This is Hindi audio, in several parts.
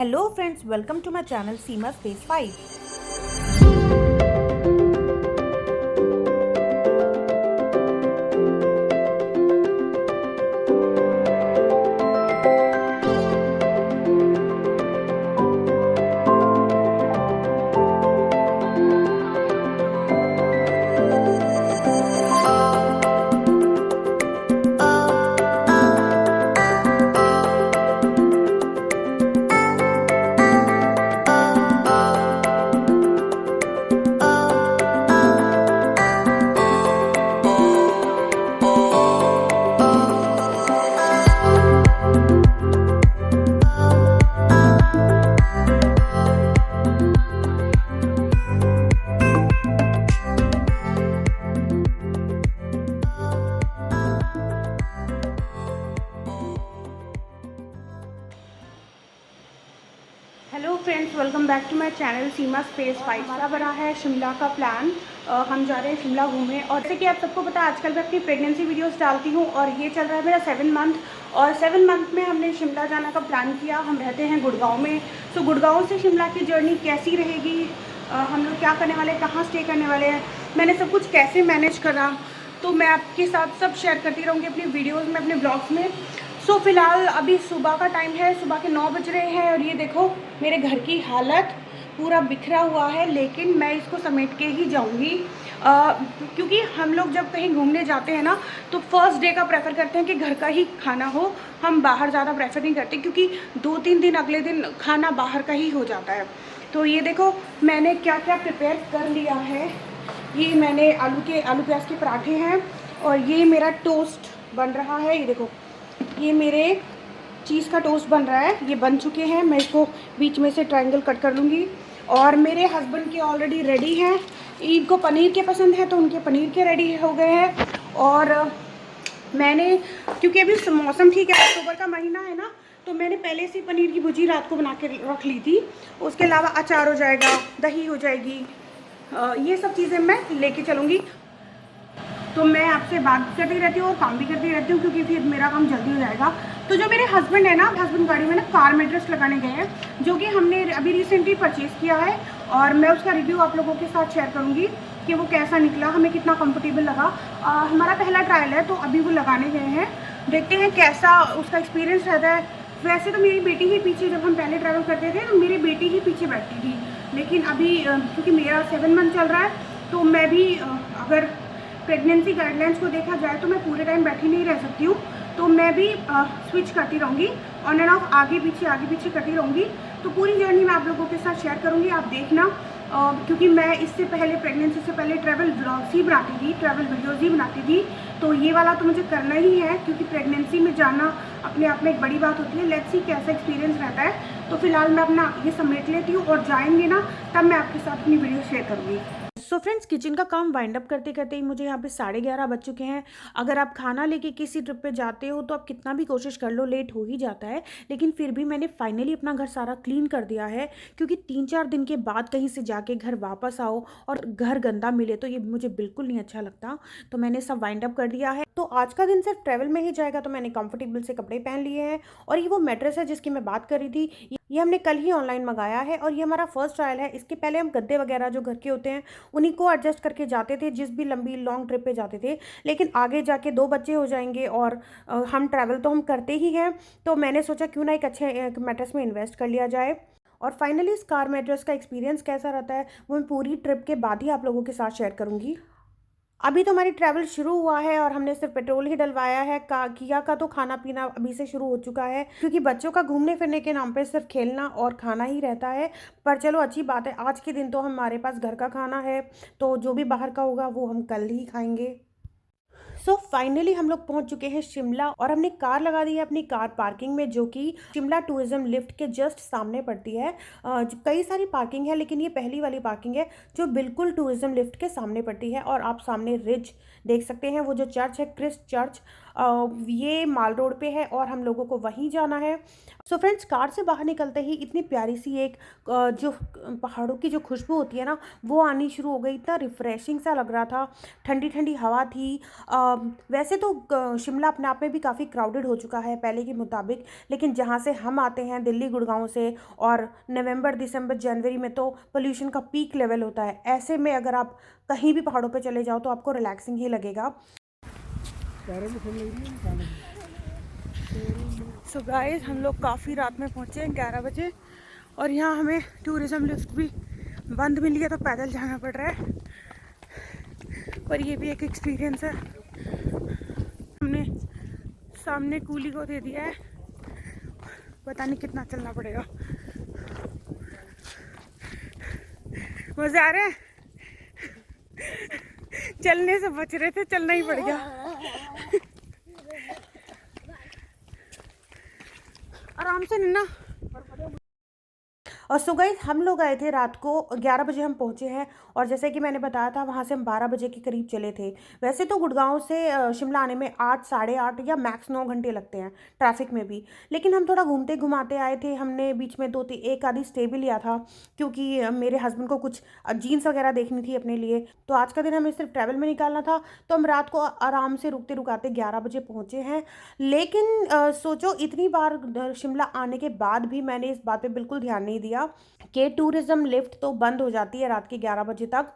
Hello friends, welcome to my channel Seema Space 5. Hello friends, welcome back to my channel Seema space 5। हमारा बना है शिमला का प्लान। हम जा रहे हैं शिमला घूमने। और जैसे कि आप सबको पता है, आजकल मैं अपनी प्रेगनेंसी वीडियोस डालती हूँ और ये चल रहा है मेरा 7 मंथ। और 7 मंथ में हमने शिमला जाने का प्लान किया। हम रहते हैं गुड़गांव में। तो गुड़गांव से शिमला की जर्नी कैसी रहेगी, हम लोग क्या करने वाले हैं, कहाँ स्टे करने वाले हैं, मैंने सब कुछ कैसे मैनेज करा, तो मैं आपके साथ सब शेयर करती रहूँगी अपनी वीडियोज़ में, अपने ब्लॉग्स में। सो फिलहाल अभी सुबह का टाइम है, सुबह के 9 बज रहे हैं और ये देखो मेरे घर की हालत पूरा बिखरा हुआ है, लेकिन मैं इसको समेट के ही जाऊंगी। क्योंकि हम लोग जब कहीं घूमने जाते हैं ना, तो फर्स्ट डे का प्रेफर करते हैं कि घर का ही खाना हो। हम बाहर ज़्यादा प्रेफर नहीं करते, क्योंकि 2-3 दिन अगले दिन खाना बाहर का ही हो जाता है। तो ये देखो मैंने क्या क्या प्रिपेयर कर लिया है। ये मैंने आलू प्याज के पराठे हैं और ये मेरा टोस्ट बन रहा है। ये देखो, ये मेरे चीज़ का टोस्ट बन रहा है, ये बन चुके हैं। मैं इसको बीच में से ट्रायंगल कट कर लूँगी। और मेरे हस्बैंड के ऑलरेडी रेडी हैं। इनको पनीर के पसंद है तो उनके पनीर के रेडी हो गए हैं। और मैंने, क्योंकि अभी मौसम ठीक है, अक्टूबर का महीना है ना, तो मैंने पहले से पनीर की भुजी रात को बना के रख ली थी। उसके अलावा अचार हो जाएगा, दही हो जाएगी, ये सब चीज़ें मैं लेके चलूँगी। तो मैं आपसे बात करती रहती हूँ और काम भी करती रहती हूँ, क्योंकि फिर मेरा काम जल्दी हो जाएगा। तो जो मेरे हस्बैंड है ना, हस्बैंड गाड़ी में ना कार मेट्रेस लगाने गए हैं, जो कि हमने अभी रिसेंटली परचेज़ किया है। और मैं उसका रिव्यू आप लोगों के साथ शेयर करूँगी कि वो कैसा निकला, हमें कितना कंफर्टेबल लगा। हमारा पहला ट्रायल है, तो अभी वो लगाने गए हैं, देखते हैं कैसा उसका एक्सपीरियंस रहता है। वैसे तो मेरी बेटी ही पीछे, जब हम पहले ट्रैवल करते थे तो मेरी बेटी ही पीछे बैठती थी, लेकिन अभी क्योंकि मेरा 7 मंथ चल रहा है, तो मैं भी अगर प्रेगनेंसी गाइडलाइंस को देखा जाए तो मैं पूरे टाइम बैठी नहीं रह सकती हूँ। तो मैं भी स्विच करती रहूँगी, ऑन एंड ऑफ, आगे पीछे करती रहूँगी। तो पूरी जर्नी मैं आप लोगों के साथ शेयर करूँगी, आप देखना। क्योंकि मैं इससे पहले, प्रेगनेंसी से पहले, ट्रैवल ब्लॉग्स ही बनाती थी, ट्रैवल वीडियोज़ ही बनाती थी। तो ये वाला तो मुझे करना ही है, क्योंकि प्रेगनेंसी में जाना अपने आप में एक बड़ी बात होती है। लेट्स सी कैसा एक्सपीरियंस रहता है। तो फिलहाल मैं अपना ये समेट लेती हूँ और जाएंगे ना, तब मैं आपके साथ अपनी वीडियो शेयर करूँगी। सो फ्रेंड्स, किचन का काम वाइंड अप करते करते ही मुझे यहाँ पे 11:30 बज चुके हैं। अगर आप खाना लेके किसी ट्रिप पे जाते हो तो आप कितना भी कोशिश कर लो, लेट हो ही जाता है। लेकिन फिर भी मैंने फाइनली अपना घर सारा क्लीन कर दिया है, क्योंकि 3-4 दिन के बाद कहीं से जाके घर वापस आओ और घर गंदा मिले तो ये मुझे बिल्कुल नहीं अच्छा लगता। तो मैंने सब वाइंड अप कर दिया है। तो आज का दिन सिर्फ ट्रैवल में ही जाएगा। तो मैंने कंफर्टेबल से कपड़े पहन लिए हैं। और ये वो मैट्रेस है जिसकी मैं बात कर रही थी, ये हमने कल ही ऑनलाइन मंगाया है और ये हमारा फर्स्ट ट्रायल है। इसके पहले हम गद्दे वगैरह जो घर के होते हैं उन्हीं को एडजस्ट करके जाते थे, जिस भी लंबी लॉन्ग ट्रिप पे जाते थे। लेकिन आगे जाके 2 बच्चे हो जाएंगे और हम ट्रैवल तो हम करते ही हैं, तो मैंने सोचा क्यों ना एक अच्छे मैट्रेस में इन्वेस्ट कर लिया जाए। और फाइनली इस कार मैट्रेस का एक्सपीरियंस कैसा रहता है वो मैं पूरी ट्रिप के बाद ही आप लोगों के साथ शेयर करूँगी। अभी तो हमारी ट्रैवल शुरू हुआ है और हमने सिर्फ पेट्रोल ही डलवाया है। किया का तो खाना पीना अभी से शुरू हो चुका है, क्योंकि बच्चों का घूमने फिरने के नाम पे सिर्फ खेलना और खाना ही रहता है। पर चलो अच्छी बात है, आज के दिन तो हमारे पास घर का खाना है, तो जो भी बाहर का होगा वो हम कल ही खाएंगे। सो फाइनली हम लोग पहुंच चुके हैं शिमला और हमने कार लगा दी है अपनी कार पार्किंग में, जो कि शिमला टूरिज्म लिफ्ट के जस्ट सामने पड़ती है। कई सारी पार्किंग है, लेकिन ये पहली वाली पार्किंग है जो बिल्कुल टूरिज्म लिफ्ट के सामने पड़ती है। और आप सामने रिज देख सकते हैं, वो जो चर्च है, क्रिस्ट चर्च, ये माल रोड पे है और हम लोगों को वहीं जाना है। सो फ्रेंड्स, कार से बाहर निकलते ही इतनी प्यारी सी एक जो पहाड़ों की जो खुशबू होती है ना, वो आनी शुरू हो गई। इतना रिफ्रेशिंग सा लग रहा था, ठंडी ठंडी हवा थी। वैसे तो शिमला अपने आप में भी काफ़ी क्राउडेड हो चुका है पहले के मुताबिक, लेकिन जहाँ से हम आते हैं दिल्ली गुड़गांव से, और नवंबर दिसंबर जनवरी में तो पोल्यूशन का पीक लेवल होता है। ऐसे में अगर आप कहीं भी पहाड़ों पे चले जाओ तो आपको रिलैक्सिंग ही लगेगा। सो गाइस, हम लोग काफ़ी रात में पहुँचे 11 बजे, और यहाँ हमें टूरिज़्म लिफ्ट भी बंद मिल गया तो पैदल जाना पड़ रहा है, पर ये भी एक एक्सपीरियंस है। हमने सामने कूली को दे दिया है, पता नहीं कितना चलना पड़ेगा। मज़े आ रहे हैं? चलने से बच रहे थे, चलना ही पड़ गया। आराम से ना। और सो गाइस, हम लोग आए थे रात को 11 बजे हम पहुंचे हैं, और जैसे कि मैंने बताया था वहाँ से हम 12 बजे के करीब चले थे। वैसे तो गुड़गांव से शिमला आने में 8 साढ़े 8 या मैक्स 9 घंटे लगते हैं ट्रैफिक में भी, लेकिन हम थोड़ा घूमते घुमाते आए थे। हमने बीच में एक आधी स्टे भी लिया था, क्योंकि मेरे हस्बैंड को कुछ जीन्स वगैरह देखनी थी अपने लिए, तो आज का दिन हमें सिर्फ ट्रैवल में निकालना था। तो हम रात को आराम से रुकते रुकाते 11 बजे पहुँचे हैं। लेकिन सोचो, इतनी बार शिमला आने के बाद भी मैंने इस बात पे बिल्कुल ध्यान नहीं दिया कि टूरिज़्म लिफ्ट तो बंद हो जाती है रात के 11 बजे तक।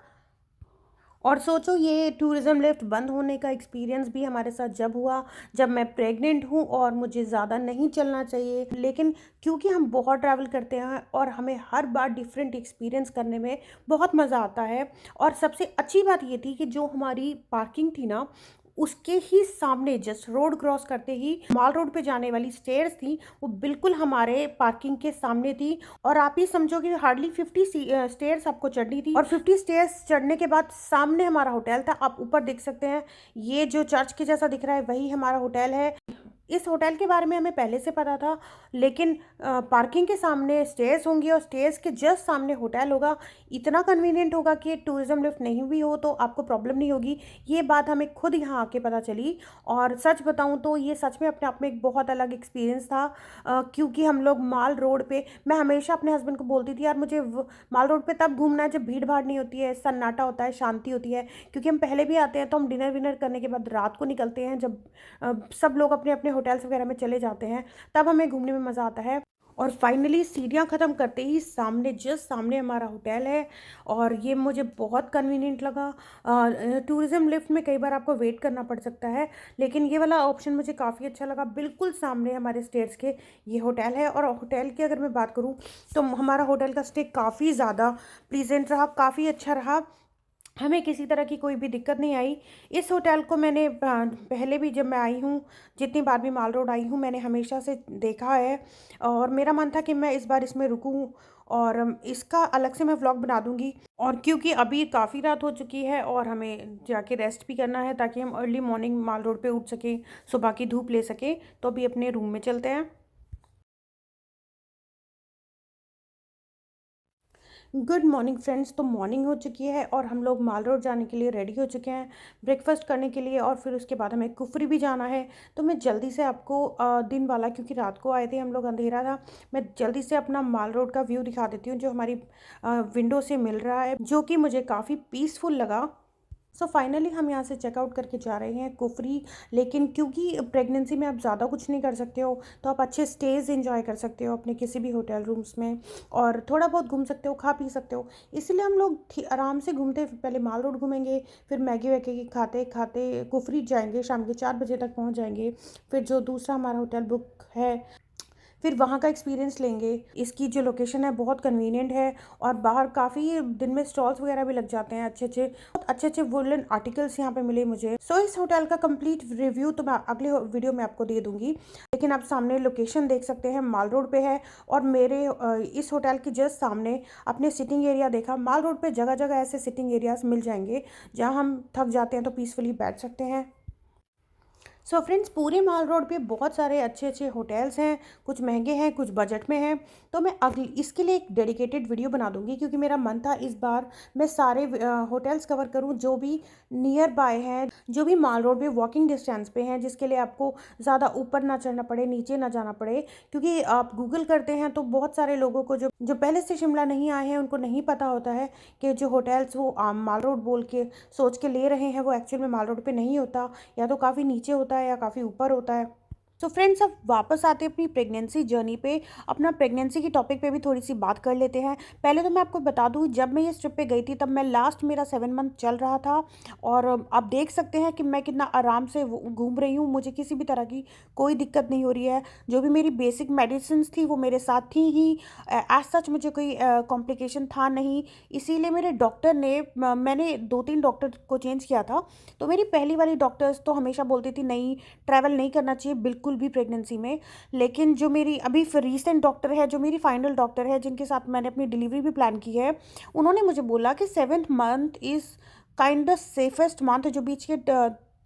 और सोचो, ये टूरिज़्म लिफ्ट बंद होने का एक्सपीरियंस भी हमारे साथ जब हुआ जब मैं प्रेग्नेंट हूँ और मुझे ज़्यादा नहीं चलना चाहिए, लेकिन क्योंकि हम बहुत ट्रैवल करते हैं और हमें हर बार डिफरेंट एक्सपीरियंस करने में बहुत मज़ा आता है। और सबसे अच्छी बात ये थी कि जो हमारी पार्किंग थी ना, उसके ही सामने जस्ट रोड क्रॉस करते ही माल रोड पे जाने वाली स्टेयर्स थी, वो बिल्कुल हमारे पार्किंग के सामने थी। और आप ही समझो कि हार्डली 50 स्टेयर्स आपको चढ़नी थी, और 50 स्टेयर्स चढ़ने के बाद सामने हमारा होटल था। आप ऊपर देख सकते हैं, ये जो चर्च के जैसा दिख रहा है वही हमारा होटल है। इस होटल के बारे में हमें पहले से पता था, लेकिन पार्किंग के सामने स्टेयर्स होंगी और स्टेयर्स के जस्ट सामने होटल होगा। इतना कन्वीनियंट होगा कि टूरिज़्म लिफ्ट नहीं भी हो तो आपको प्रॉब्लम नहीं होगी। ये बात हमें खुद यहाँ आके पता चली, और सच बताऊँ तो ये सच में अपने आप में एक बहुत अलग एक्सपीरियंस था। क्योंकि हम लोग माल रोड पे, मैं हमेशा अपने हस्बैंड को बोलती थी, यार मुझे माल रोड पे तब घूमना है जब भीड़ भाड़ नहीं होती है, सन्नाटा होता है, शांति होती है। क्योंकि हम पहले भी आते हैं तो हम डिनर विनर करने के बाद रात को निकलते हैं, जब सब लोग अपने अपने होटल्स वगैरह में चले जाते हैं, तब हमें घूमने में मज़ा आता है। और फाइनली सीढ़ियाँ ख़त्म करते ही सामने जस्ट सामने हमारा होटल है, और ये मुझे बहुत कन्वीनियंट लगा। टूरिज़्म लिफ्ट में कई बार आपको वेट करना पड़ सकता है, लेकिन ये वाला ऑप्शन मुझे काफ़ी अच्छा लगा। बिल्कुल सामने हमारे स्टेयर्स के ये होटल है। और होटल की अगर मैं बात करूँ तो हमारा होटल का स्टे काफ़ी ज़्यादा प्लीजेंट रहा, काफ़ी अच्छा रहा, हमें किसी तरह की कोई भी दिक्कत नहीं आई। इस होटल को मैंने पहले भी जब मैं आई हूँ, जितनी बार भी माल रोड आई हूँ, मैंने हमेशा से देखा है, और मेरा मन था कि मैं इस बार इसमें रुकूँ, और इसका अलग से मैं व्लॉग बना दूँगी। और क्योंकि अभी काफ़ी रात हो चुकी है और हमें जाके रेस्ट भी करना है, ताकि हम अर्ली मॉर्निंग माल रोड पे उठ सकें, सुबह की धूप ले सकें, तो अभी अपने रूम में चलते हैं। गुड मॉर्निंग फ्रेंड्स, तो मॉर्निंग हो चुकी है और हम लोग माल रोड जाने के लिए रेडी हो चुके हैं ब्रेकफास्ट करने के लिए, और फिर उसके बाद हमें कुफरी भी जाना है। तो मैं जल्दी से आपको दिन वाला, क्योंकि रात को आए थे हम लोग, अंधेरा था, मैं जल्दी से अपना माल रोड का व्यू दिखा देती हूँ जो हमारी विंडो से मिल रहा है, जो कि मुझे काफ़ी पीसफुल लगा। सो फाइनली हम यहाँ से चेकआउट करके जा रहे हैं कुफरी। लेकिन क्योंकि प्रेगनेंसी में आप ज़्यादा कुछ नहीं कर सकते हो, तो आप अच्छे स्टेज एंजॉय कर सकते हो अपने किसी भी होटल रूम्स में, और थोड़ा बहुत घूम सकते हो, खा पी सकते हो। इसलिए हम लोग आराम से घूमते, पहले माल रोड घूमेंगे, फिर मैगी वैगी खाते खाते कुफरी जाएंगे, शाम के 4 बजे तक पहुँच जाएंगे। फिर जो दूसरा हमारा होटल बुक है, फिर वहाँ का एक्सपीरियंस लेंगे। इसकी जो लोकेशन है बहुत कन्वीनियंट है, और बाहर काफ़ी दिन में स्टॉल्स वगैरह भी लग जाते हैं, बहुत अच्छे अच्छे वुलन आर्टिकल्स यहाँ पे मिले मुझे। सो इस होटल का कंप्लीट रिव्यू तो मैं अगले वीडियो में आपको दे दूँगी, लेकिन आप सामने लोकेशन देख सकते हैं, माल रोड पे है। और मेरे इस होटल के जस्ट सामने अपने सिटिंग एरिया देखा। माल रोड पर जगह जगह ऐसे सिटिंग एरियाज मिल जाएंगे जहाँ हम थक जाते हैं तो पीसफुली बैठ सकते हैं। सो फ्रेंड्स, पूरे माल रोड पे बहुत सारे अच्छे अच्छे होटल्स हैं, कुछ महंगे हैं, कुछ बजट में हैं। तो मैं अगली इसके लिए एक डेडिकेटेड वीडियो बना दूंगी, क्योंकि मेरा मन था इस बार मैं सारे होटल्स कवर करूं जो भी नियर बाय हैं, जो भी माल रोड पे वॉकिंग डिस्टेंस पे हैं, जिसके लिए आपको ज़्यादा ऊपर ना चढ़ना पड़े, नीचे ना जाना पड़े। क्योंकि आप गूगल करते हैं तो बहुत सारे लोगों को जो जो पहले से शिमला नहीं आए हैं उनको नहीं पता होता है कि जो होटल्स वो माल रोड बोल के सोच के ले रहे हैं वो एक्चुअल में माल रोड पे नहीं होता, या तो काफ़ी नीचे होता है या काफ़ी ऊपर होता है। तो फ्रेंड्स, अब वापस आते हैं अपनी प्रेगनेंसी जर्नी पे। अपना प्रेगनेंसी की टॉपिक पे भी थोड़ी सी बात कर लेते हैं। पहले तो मैं आपको बता दूं, जब मैं इस ट्रिप पे गई थी तब मैं लास्ट मेरा 7 मंथ चल रहा था, और आप देख सकते हैं कि मैं कितना आराम से घूम रही हूँ। मुझे किसी भी तरह की कोई दिक्कत नहीं हो रही है। जो भी मेरी बेसिक मेडिसिन थी वो मेरे साथ थी ही। एज सच मुझे कोई कॉम्प्लिकेशन था नहीं। इसीलिए मेरे डॉक्टर ने मैंने 2-3 डॉक्टर को चेंज किया था। तो मेरी पहली वाली डॉक्टर्स तो हमेशा बोलती थी नहीं, ट्रैवल नहीं करना चाहिए बिल्कुल भी प्रेगनेंसी में। लेकिन जो मेरी अभी रीसेंट डॉक्टर है, जो मेरी फाइनल डॉक्टर है, जिनके साथ मैंने अपनी डिलीवरी भी प्लान की है, उन्होंने मुझे बोला कि 7th month is kind of safest month.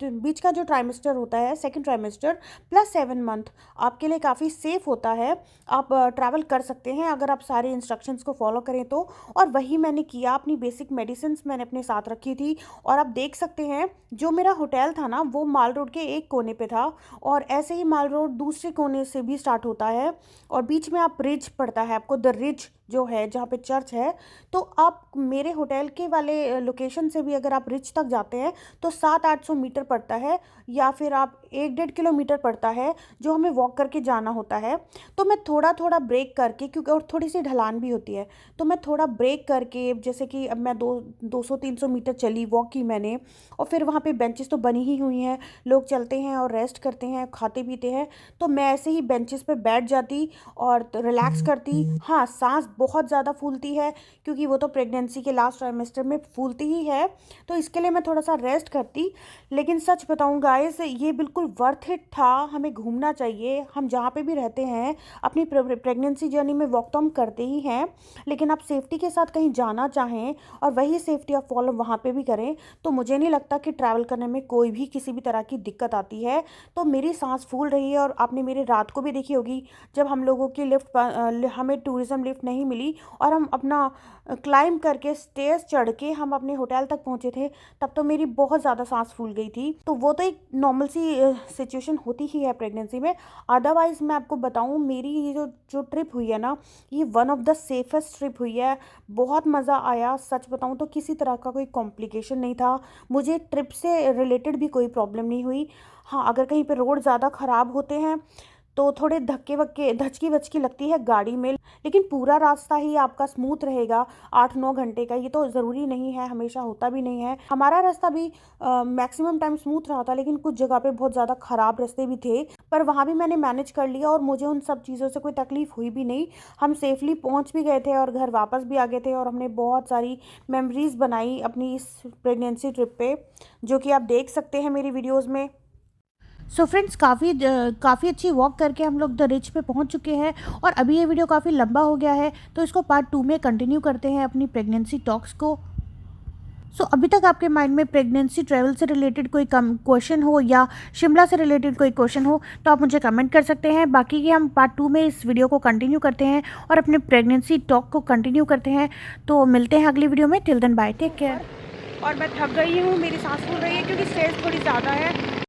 जो बीच का जो ट्राइमेस्टर होता है, सेकंड ट्राइमेस्टर प्लस 7 मंथ, आपके लिए काफ़ी सेफ होता है। आप ट्रैवल कर सकते हैं अगर आप सारे इंस्ट्रक्शंस को फॉलो करें तो। और वही मैंने किया। अपनी बेसिक मेडिसिन्स मैंने अपने साथ रखी थी। और आप देख सकते हैं जो मेरा होटल था ना वो माल रोड के एक कोने पे था, और ऐसे ही माल रोड दूसरे कोने से भी स्टार्ट होता है, और बीच में आप रिज पड़ता है आपको, द रिज जो है जहाँ पे चर्च है। तो आप मेरे होटल के वाले लोकेशन से भी अगर आप रिच तक जाते हैं तो 700-800 मीटर पड़ता है, या फिर आप 1-1.5 किलोमीटर पड़ता है जो हमें वॉक करके जाना होता है। तो मैं थोड़ा थोड़ा ब्रेक करके, क्योंकि और थोड़ी सी ढलान भी होती है, तो मैं थोड़ा ब्रेक करके, जैसे कि अब मैं 200-300 मीटर चली, वॉक की मैंने। और फिर वहाँ पे बेंचेस तो बनी ही हुई हैं, लोग चलते हैं और रेस्ट करते हैं, खाते पीते हैं। तो मैं ऐसे ही बेंचेस पे बैठ जाती और रिलैक्स करती। हाँ, सांस बहुत ज़्यादा फूलती है, क्योंकि वो तो प्रेगनेंसी के लास्ट ट्राइमेस्टर में फूलती ही है, तो इसके लिए मैं थोड़ा सा रेस्ट करती। लेकिन सच बताऊं गाइस, ये बिल्कुल वर्थ इट था। हमें घूमना चाहिए। हम जहाँ पे भी रहते हैं अपनी प्रेगनेंसी जर्नी में वॉक तो हम करते ही हैं, लेकिन आप सेफ्टी के साथ कहीं जाना चाहें और वही सेफ्टी आप फॉलो वहाँ पे भी करें, तो मुझे नहीं लगता कि ट्रैवल करने में कोई भी किसी भी तरह की दिक्कत आती है। तो मेरी सांस फूल रही है। और आपने मेरी रात को भी देखी होगी, जब हम लोगों की हमें टूरिज्म लिफ्ट नहीं मिली और हम अपना क्लाइंब करके स्टेयर्स चढ़ के हम अपने होटल तक पहुंचे थे, तब तो मेरी बहुत ज़्यादा सांस फूल गई थी। तो वो तो एक नॉर्मल सी सिचुएशन होती ही है प्रेगनेंसी में। अदरवाइज़ मैं आपको बताऊं, मेरी ये जो जो ट्रिप हुई है ना, ये one of the safest trip हुई है। बहुत मज़ा आया। सच बताऊं तो किसी तरह का कोई कॉम्प्लिकेशन नहीं था। मुझे ट्रिप से रिलेटेड भी कोई प्रॉब्लम नहीं हुई। हाँ, अगर कहीं पे रोड ज़्यादा ख़राब होते हैं तो थोड़े धक्के वक्के, धचकी वचकी लगती है गाड़ी में, लेकिन पूरा रास्ता ही आपका स्मूथ रहेगा 8-9 घंटे का। ये तो ज़रूरी नहीं है, हमेशा होता भी नहीं है। हमारा रास्ता भी मैक्सिमम टाइम स्मूथ रहा था, लेकिन कुछ जगह पे बहुत ज़्यादा ख़राब रास्ते भी थे, पर वहाँ भी मैंने मैनेज कर लिया और मुझे उन सब चीज़ों से कोई तकलीफ़ हुई भी नहीं। हम सेफली पहुँच भी गए थे और घर वापस भी आ गए थे, और हमने बहुत सारी मेमोरीज़ बनाई अपनी इस प्रेगनेंसी ट्रिप पे, जो कि आप देख सकते हैं मेरी वीडियोज़ में। सो फ्रेंड्स, काफ़ी अच्छी वॉक करके हम लोग द रिच पे पहुंच चुके हैं, और अभी ये वीडियो काफ़ी लंबा हो गया है, तो इसको पार्ट 2 में कंटिन्यू करते हैं अपनी प्रेगनेंसी टॉक्स को। अभी तक आपके माइंड में प्रेगनेंसी ट्रैवल से रिलेटेड कोई कम क्वेश्चन हो या शिमला से रिलेटेड कोई क्वेश्चन हो तो आप मुझे कमेंट कर सकते हैं। बाकी की हम पार्ट 2 में इस वीडियो को कंटिन्यू करते हैं और अपने प्रेगनेंसी टॉक को कंटिन्यू करते हैं। तो मिलते हैं अगली वीडियो में। Till then bye, take care. और मैं थक गई हूँ, मेरी सांस फूल रही है क्योंकि स्ट्रेस थोड़ी ज़्यादा है।